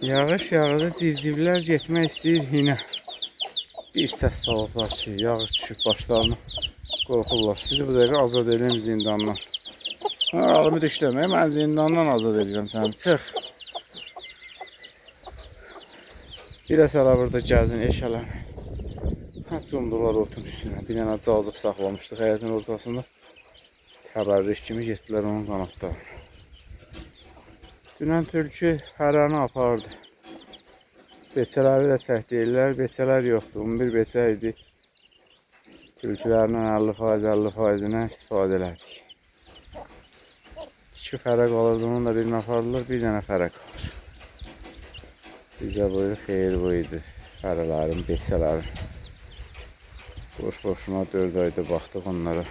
Yağış yağdı, civcivlər getmək istəyir hinə. Bir səs salıblar ki, yağış düşüb başlarına, qorxurlar. Sizi bu dəqiqə azad edeyim zindandan. Alımı düşləmək, mən zindandan azad edəcəm səni, çıx. Biraz hələ burada gəzin, eşələn. Cumdular otun üstünə, bir dənə cazıq saxlamışdıq həyətin ortasında. Təbərrüş kimi getdilər onun qanatlarına. Dünən tülkü hərəni apardı. Beçələri də çəkdiyirlər, beçələr yoxdur. 11 beçə idi. Tülkülərinin 50%-50%-dən istifadə elədik. 2 fərə qalırdı, onun da birini apardılar, bir dənə fərə qalır. Bizə buyur, xeyir bu idi. Fərələrin, beçələrin. Boş-boşuna 4 ayda baxdıq onlara.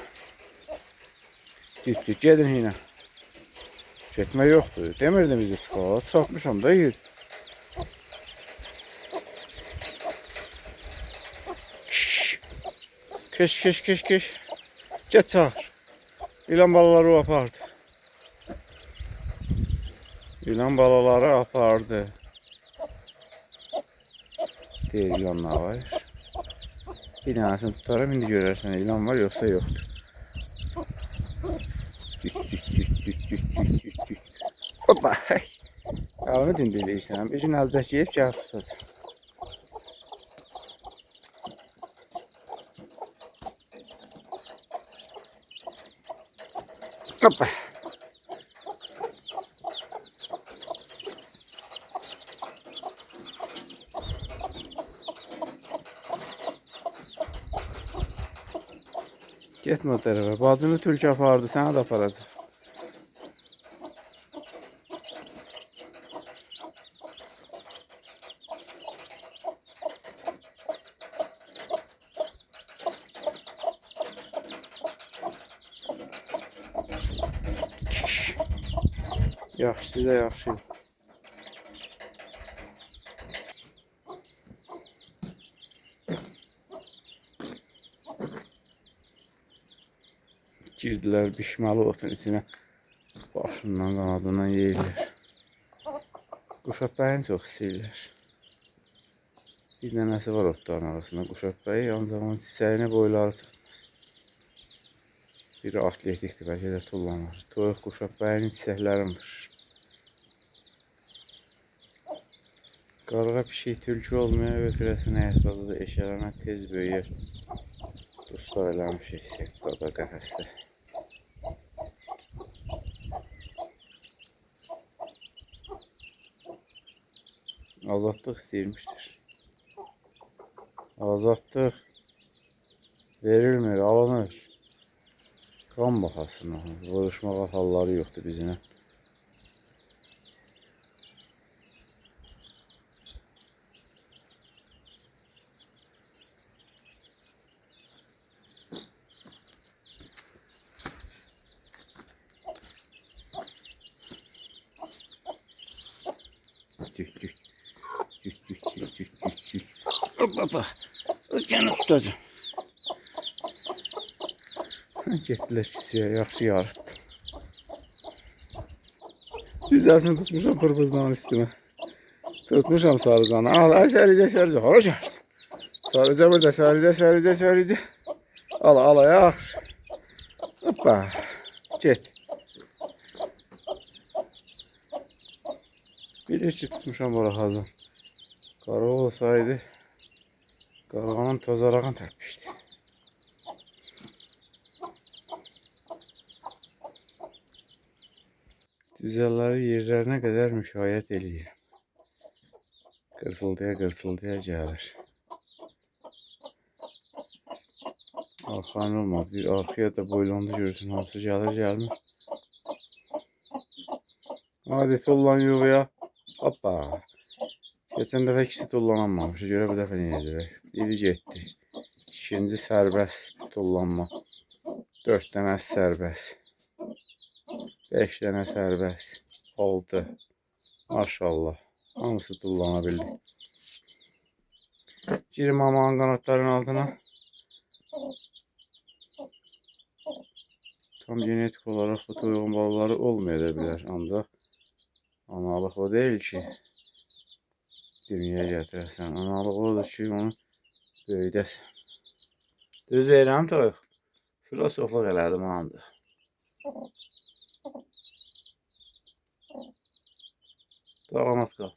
Cüt-cüt, gedin hinə. Getmək yoxdur. Demirdim bizi çıxar. Çatmışam da yiyir. Keş. Get çağır. İlan balaları o apardı. İlan balaları apardı. Deyir ilan ne var? Bir tanesini tutarım, indi görərsən ilan var yoxsa yoxdur. Hoppa. Qalını dindirləyirsən. Bir gün əlcək yiyib gəlib tutacaq. Hoppa. Getmə o tərəfə. Bacını tülkü apardı, sənə də aparacaq. Yaxşı, sizə yaxşı. Girdilər bişməli otun içinə. Başından, qanadından yeyirlər. Quşəbəyini çox istəyirlər. Bir dənəsi var otların arasında quşəbəyi, ancaq onun çiçəyinə boyları çatmaz. Biri atletikdir, bəlkə də tullanır. Toyuq quşəbəyinin çiçəklərini vurur. Qarğa pişik tülkü olmaya ötürəsin həyat bazada eşələnə tez böyüyər. Dostlar eləmişik sektada qəfəsdə. Azadlıq istəyirmişdir. Azadlıq verilmir, alınır. Qan baxasına, vuruşmağa halları yoxdur bizimlə. Tük. Hoppa. Səni tutacağım. Getdilər çiçəyə, yaxşı yarıtdım. Cüzəsini tutmuşam pırpızdan üstüme. Tutmuşam sarıcanı. Al, sarıca. Hoş geldin. Sarıca burada, sarıca. Al, yaxşı. Hoppa. Get. Bir ki tutmuşam oraya. Qara olsaydı, qarğanın tozarağını tərpişdi. Düzəlləri yerlərinə qədər müşayiət eləyirəm. Qırtıldaya gəlir. Arxan olmadı, bir arxaya da boylandı görürsün, hamısı gəlmir. Hadi tullan yuvaya. Hoppa. Geçen dəfə ikisi tullanamamışı, görə bu dəfə necə? Biri getdi. İkinci sərbəst tullanma. 4 dənə sərbəst. 5 dənə sərbəst. 6. Maşallah. Hamısı tullana bildi. Girim amanın qanatların altına. Tam genetik olarak bu toyuğun balaları olmaya da bilər. Ancaq analıq o deyil ki. dünyaya gətirəsən. Analıq odur ki, onu böyüdəsən. Düz deyirəm toyuq. Filosofluq elədim ancaq. Salamat qal.